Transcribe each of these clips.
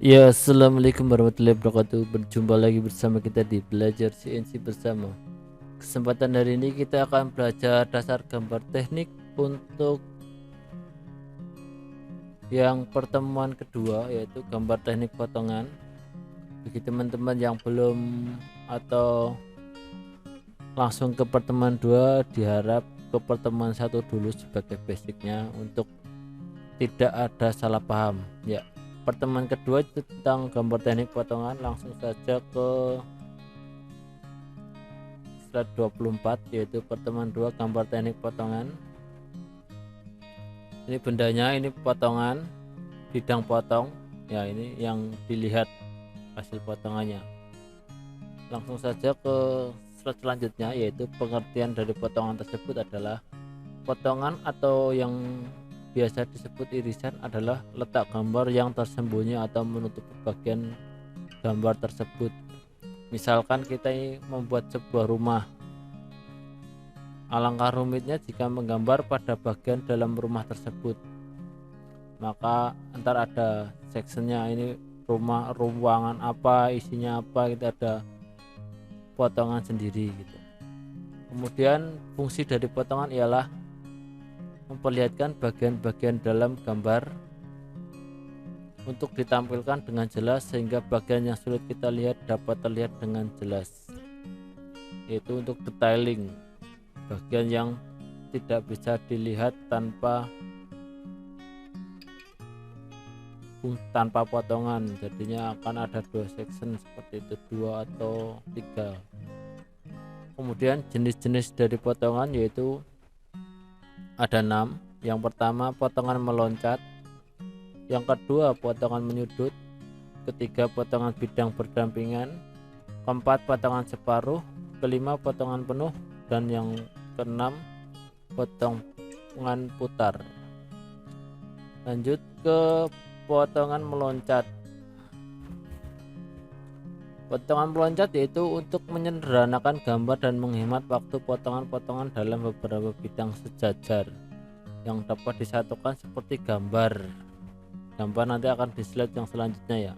Ya, assalamualaikum warahmatullahi wabarakatuh. Berjumpa lagi bersama kita di Belajar CNC Bersama. Kesempatan hari ini kita akan belajar dasar gambar teknik untuk yang pertemuan kedua, yaitu gambar teknik potongan. Bagi teman-teman yang belum atau langsung ke pertemuan 2, diharap ke pertemuan 1 dulu sebagai basicnya untuk tidak ada salah paham ya. Pertemuan kedua itu tentang gambar teknik potongan. Langsung saja ke slide 24, yaitu pertemuan 2 gambar teknik potongan. Ini bendanya, ini potongan, bidang potong ya, ini yang dilihat hasil potongannya. Langsung saja ke slide selanjutnya, yaitu pengertian dari potongan tersebut adalah potongan atau yang biasa disebut irisan adalah letak gambar yang tersembunyi atau menutupi bagian gambar tersebut. Misalkan kita membuat sebuah rumah, alangkah rumitnya jika menggambar pada bagian dalam rumah tersebut. Maka ntar ada sectionnya, ini rumah, ruangan apa, isinya apa, kita ada potongan sendiri gitu. Kemudian fungsi dari potongan ialah memperlihatkan bagian-bagian dalam gambar untuk ditampilkan dengan jelas sehingga bagian yang sulit kita lihat dapat terlihat dengan jelas, yaitu untuk detailing, bagian yang tidak bisa dilihat tanpa potongan. Jadinya akan ada 2 section seperti itu, 2 atau 3. Kemudian jenis-jenis dari potongan yaitu ada 6. Yang pertama potongan meloncat, yang kedua potongan menyudut, ketiga potongan bidang berdampingan, keempat potongan separuh, kelima potongan penuh, dan yang keenam potongan putar. Lanjut ke potongan meloncat. Potongan meloncat yaitu untuk menyederhanakan gambar dan menghemat waktu. Potongan-potongan dalam beberapa bidang sejajar yang dapat disatukan seperti gambar nanti akan di slide yang selanjutnya ya.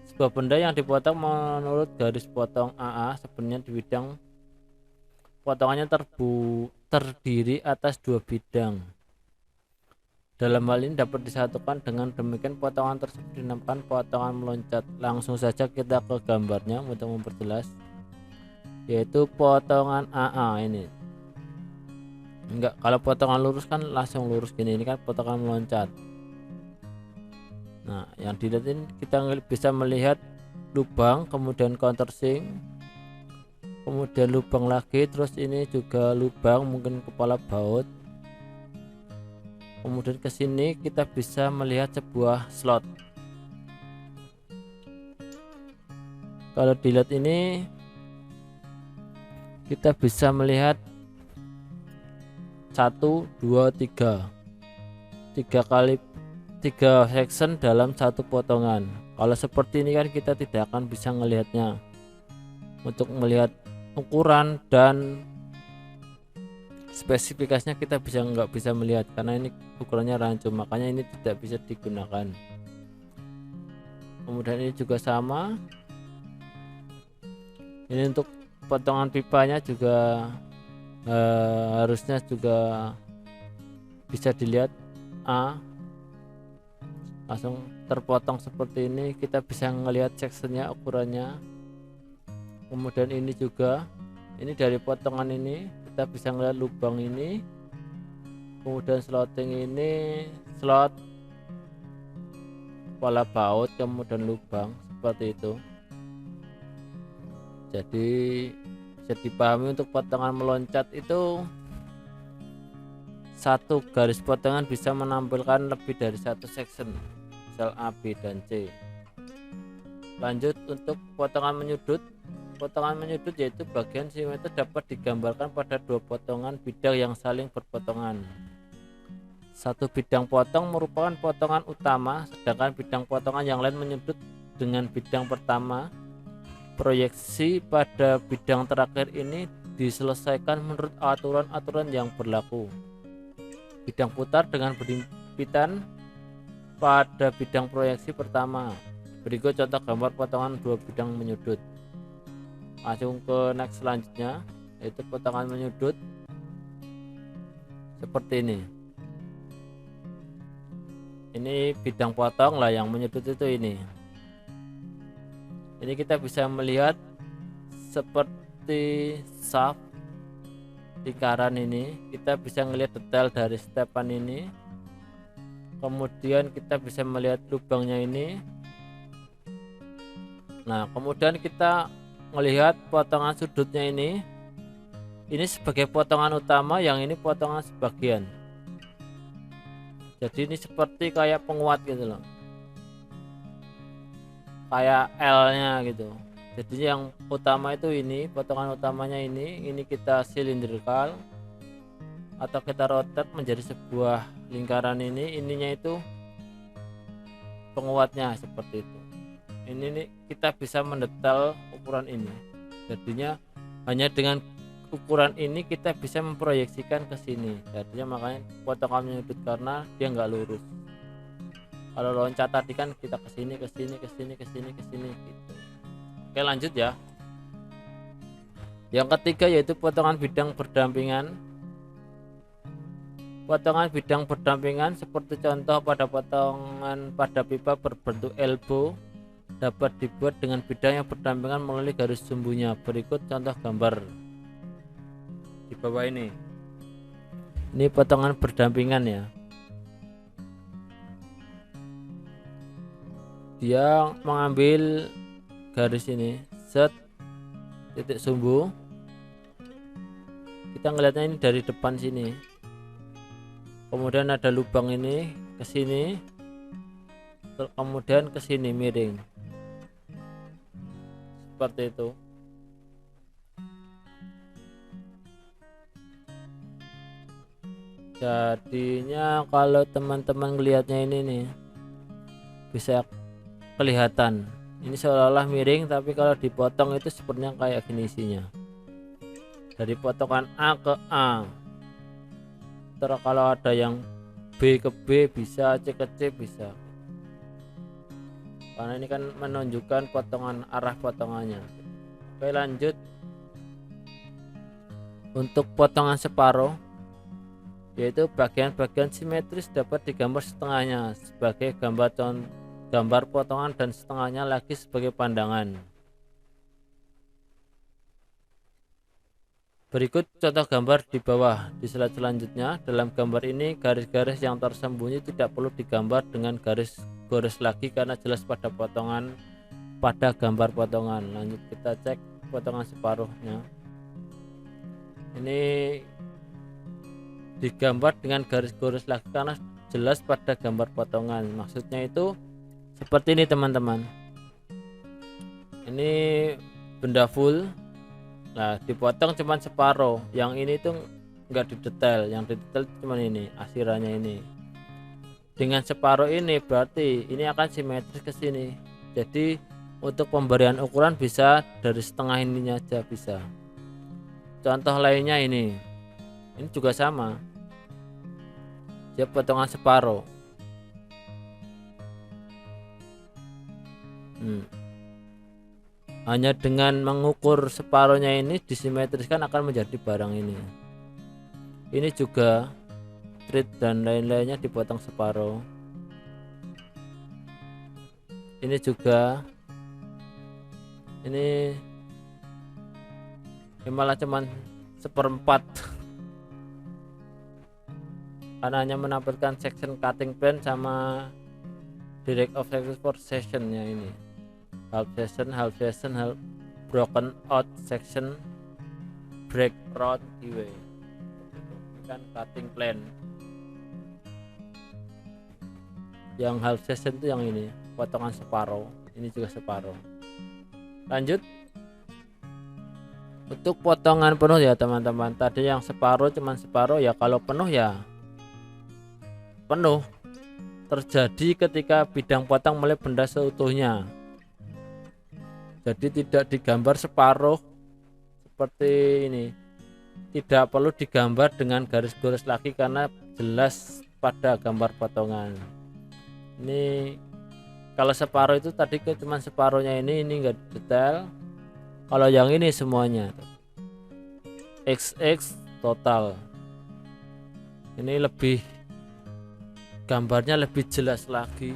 Sebuah benda yang dipotong menurut garis potong AA sebenarnya di bidang potongannya terdiri atas 2 bidang. Dalam hal ini dapat disatukan, dengan demikian potongan tersebut dinamakan potongan meloncat. Langsung saja kita ke gambarnya untuk memperjelas, yaitu potongan AA ini. Enggak, kalau potongan lurus kan langsung lurus gini, ini kan potongan meloncat. Nah, yang dilihatin kita bisa melihat lubang, kemudian countersink, kemudian lubang lagi, terus ini juga lubang, mungkin kepala baut. Kemudian ke sini kita bisa melihat sebuah slot. Kalau dilihat ini kita bisa melihat 1, 2, 3 kali 3 section dalam satu potongan. Kalau seperti ini kan kita tidak akan bisa melihatnya. Untuk melihat ukuran dan spesifikasinya kita nggak bisa melihat karena ini ukurannya rancu, makanya ini tidak bisa digunakan. Kemudian ini juga sama, ini untuk potongan pipanya juga harusnya juga bisa dilihat A, langsung terpotong seperti ini, kita bisa melihat sectionnya, ukurannya. Kemudian ini juga, ini dari potongan ini kita bisa melihat lubang ini, kemudian slotting ini, slot, kepala baut, kemudian lubang, seperti itu. Jadi bisa dipahami untuk potongan meloncat itu satu garis potongan bisa menampilkan lebih dari 1 section, misal A, B, dan C. Lanjut untuk potongan menyudut. Potongan menyudut yaitu bagian simetris dapat digambarkan pada 2 potongan bidang yang saling berpotongan. Satu bidang potong merupakan potongan utama, sedangkan bidang potongan yang lain menyudut dengan bidang pertama. Proyeksi pada bidang terakhir ini diselesaikan menurut aturan-aturan yang berlaku. Bidang putar dengan berhimpitan pada bidang proyeksi pertama. Berikut contoh gambar potongan dua bidang menyudut. Langsung ke next selanjutnya, yaitu potongan menyudut seperti ini. Ini bidang potong lah, yang menyudut itu ini. Ini kita bisa melihat seperti shaft lingkaran ini. Kita bisa melihat detail dari stepan ini. Kemudian kita bisa melihat lubangnya ini. Nah, kemudian kita melihat potongan sudutnya ini. Ini sebagai potongan utama, yang ini potongan sebagian. Jadi ini seperti kayak penguat gitu loh, kayak L-nya gitu. Jadi yang utama itu ini, potongan utamanya ini kita silindrikal atau kita rotate menjadi sebuah lingkaran ini. Ininya itu penguatnya seperti itu. Ini nih kita bisa mendetail ukuran ini. Jadinya hanya dengan ukuran ini kita bisa memproyeksikan ke sini. Jadinya makanya potongan menyudut, karena dia nggak lurus. Kalau loncat tadi kan kita ke sini gitu. Oke, lanjut ya. Yang ketiga yaitu potongan bidang berdampingan. Potongan bidang berdampingan seperti contoh pada potongan pada pipa berbentuk elbow dapat dibuat dengan bidang yang berdampingan melalui garis sumbunya. Berikut contoh gambar di bawah ini. Ini potongan berdampingan ya. Dia mengambil garis ini, set titik sumbu. Kita ngelihatnya ini dari depan sini. Kemudian ada lubang ini ke sini. Kemudian ke sini miring. Seperti itu. Jadinya kalau teman-teman melihatnya ini nih bisa kelihatan ini seolah-olah miring, tapi kalau dipotong itu sepertinya kayak gini isinya, dari potongan A ke A. Terus kalau ada yang B ke B bisa, C ke C bisa, karena ini kan menunjukkan potongan, arah potongannya. Oke, lanjut. Untuk potongan separuh, yaitu bagian-bagian simetris dapat digambar setengahnya sebagai gambar potongan dan setengahnya lagi sebagai pandangan. Berikut contoh gambar di bawah di slide selanjutnya. Dalam gambar ini garis-garis yang tersembunyi tidak perlu digambar dengan garis lagi karena jelas pada gambar potongan. Lanjut kita cek potongan separuhnya. Ini digambar dengan garis-garis lagi karena jelas pada gambar potongan. Maksudnya itu seperti ini teman-teman. Ini benda full, nah dipotong cuman separuh. Yang ini tuh nggak didetail, yang didetail cuman ini asirannya ini. Dengan separuh ini berarti ini akan simetris ke sini. Jadi untuk pemberian ukuran bisa dari setengah ininya aja bisa. Contoh lainnya ini juga sama, dia potongan separuh. Hanya dengan mengukur separuhnya ini disimetriskan akan menjadi barang ini. Ini juga treat dan lain-lainnya dipotong separuh. Ini juga, ini malah cuman seperempat. Karena hanya menampilkan section cutting plan sama direct of for sectionnya ini, half section, half broken out section, break round giveaway. Ini kan cutting plan. Yang half section itu yang ini, potongan separuh. Ini juga separuh. Lanjut. Untuk potongan penuh ya teman-teman. Tadi yang separuh cuman separuh ya, kalau penuh ya penuh. Terjadi ketika bidang potong mulai benda seutuhnya. Jadi tidak digambar separuh seperti ini. Tidak perlu digambar dengan garis-garis lagi karena jelas pada gambar potongan. Ini Kalau separuh itu tadi cuma separuhnya, ini enggak detail. Kalau yang ini semuanya XX total, ini lebih gambarnya lebih jelas lagi,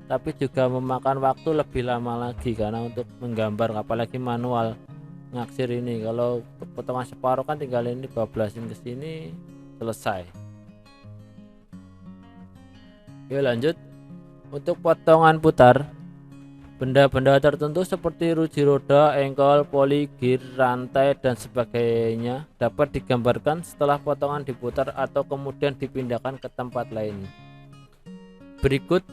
tapi juga memakan waktu lebih lama lagi karena untuk menggambar, apalagi manual ngaksir ini. Kalau potongan separuh kan tinggal ini bablasin ke sini, selesai. Oke, lanjut. Untuk potongan putar, benda-benda tertentu seperti ruji roda, engkol, poli, gear, rantai, dan sebagainya dapat digambarkan setelah potongan diputar atau kemudian dipindahkan ke tempat lain. Berikut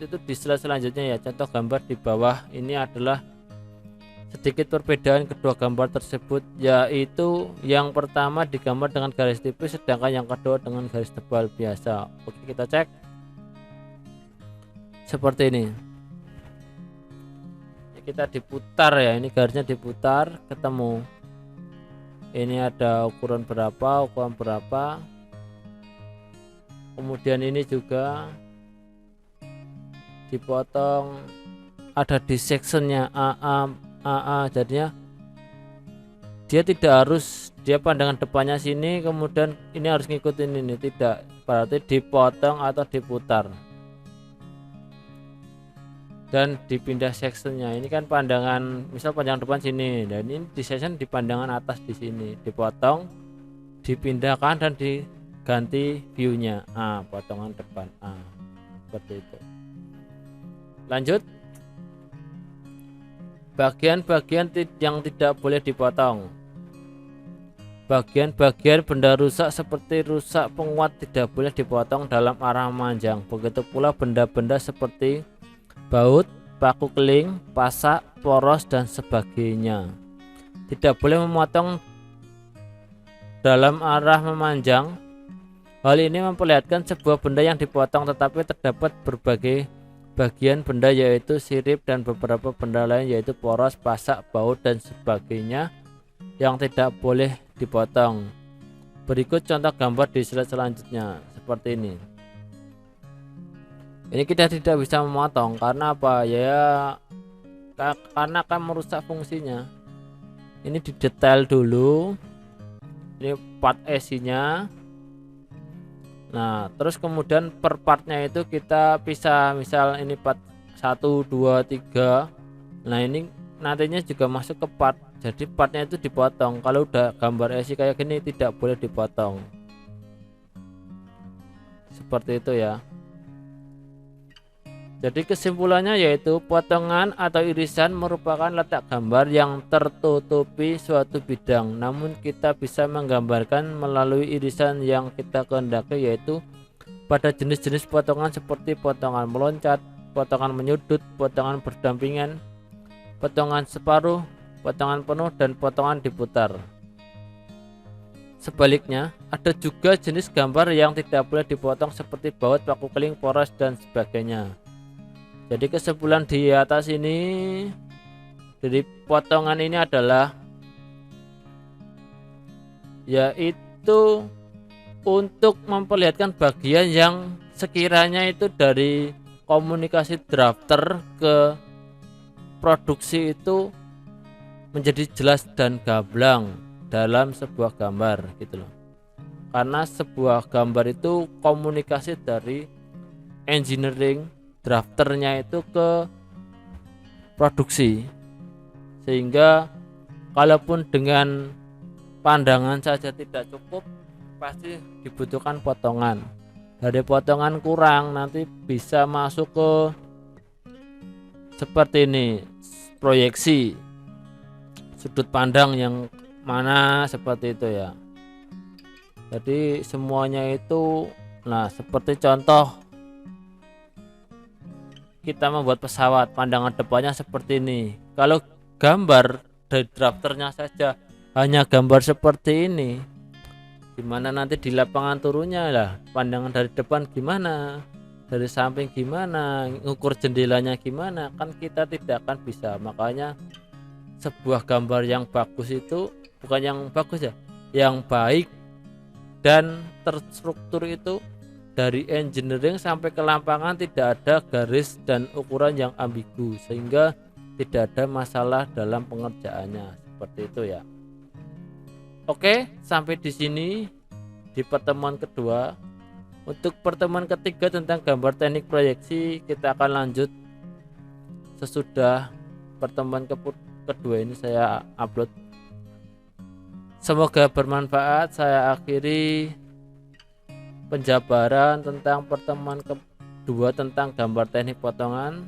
itu di slide selanjutnya ya, contoh gambar di bawah ini adalah sedikit perbedaan kedua gambar tersebut, yaitu yang pertama digambar dengan garis tipis, sedangkan yang kedua dengan garis tebal biasa. Oke, kita cek seperti ini. Kita diputar ya, ini garisnya diputar, ketemu ini ada ukuran berapa, kemudian ini juga dipotong, ada di sectionnya AA, jadinya dia tidak harus dia pandangan depannya sini kemudian ini harus ngikutin ini, tidak, berarti dipotong atau diputar dan dipindah sectionnya. Ini kan pandangan, misal pandangan depan sini, dan ini di section di pandangan atas di sini, dipotong, dipindahkan dan diganti viewnya potongan depan seperti itu. Lanjut, bagian-bagian yang tidak boleh dipotong. Bagian-bagian benda rusak seperti rusak penguat tidak boleh dipotong dalam arah memanjang. Begitu pula benda-benda seperti baut, paku keling, pasak, poros, dan sebagainya. Tidak boleh memotong dalam arah memanjang. Hal ini memperlihatkan sebuah benda yang dipotong, tetapi terdapat berbagai bagian benda yaitu sirip dan beberapa benda lain yaitu poros, pasak, baut, dan sebagainya yang tidak boleh dipotong. Berikut contoh gambar di slide selanjutnya seperti ini. Ini kita tidak bisa memotong karena apa ya, karena akan merusak fungsinya. Ini didetail dulu, ini part AC-nya. Nah terus kemudian per partnya itu kita bisa, misal ini part 1, 2, 3. Nah ini nantinya juga masuk ke part, jadi partnya itu dipotong. Kalau udah gambar AC kayak gini tidak boleh dipotong, seperti itu ya. Jadi kesimpulannya yaitu potongan atau irisan merupakan letak gambar yang tertutupi suatu bidang, namun kita bisa menggambarkan melalui irisan yang kita kehendaki, yaitu pada jenis-jenis potongan seperti potongan meloncat, potongan menyudut, potongan berdampingan, potongan separuh, potongan penuh, dan potongan diputar. Sebaliknya, ada juga jenis gambar yang tidak boleh dipotong seperti baut, paku keling, poros, dan sebagainya. Jadi kesimpulan di atas ini dari potongan ini adalah yaitu untuk memperlihatkan bagian yang sekiranya itu dari komunikasi drafter ke produksi itu menjadi jelas dan gamblang dalam sebuah gambar gitu loh. Karena sebuah gambar itu komunikasi dari engineering drafternya itu ke produksi, sehingga kalaupun dengan pandangan saja tidak cukup, pasti dibutuhkan potongan. Dari potongan kurang nanti bisa masuk ke seperti ini, proyeksi sudut pandang yang mana, seperti itu ya. Jadi semuanya itu, nah seperti contoh kita membuat pesawat, pandangan depannya seperti ini. Kalau gambar dari drafternya saja hanya gambar seperti ini, gimana nanti di lapangan turunnya lah, pandangan dari depan gimana, dari samping gimana, ngukur jendelanya gimana, kan kita tidak akan bisa. Makanya sebuah gambar yang bagus itu, bukan yang bagus ya, yang baik dan terstruktur itu dari engineering sampai ke lapangan tidak ada garis dan ukuran yang ambigu, sehingga tidak ada masalah dalam pengerjaannya. Seperti itu ya. Oke, sampai di sini di pertemuan kedua. Untuk pertemuan ketiga tentang gambar teknik proyeksi kita akan lanjut sesudah pertemuan kedua ini saya upload. Semoga bermanfaat. Saya akhiri penjabaran tentang pertemuan kedua tentang gambar teknik potongan.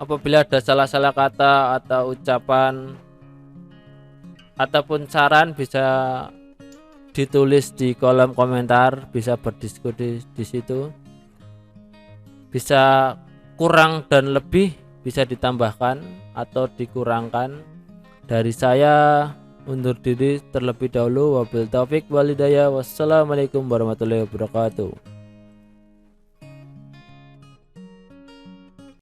Apabila ada salah-salah kata atau ucapan ataupun saran bisa ditulis di kolom komentar, bisa berdiskusi di situ. Bisa kurang dan lebih bisa ditambahkan atau dikurangkan. Dari saya undur diri terlebih dahulu. Wabil taufik walhidayah. Wassalamualaikum warahmatullahi wabarakatuh.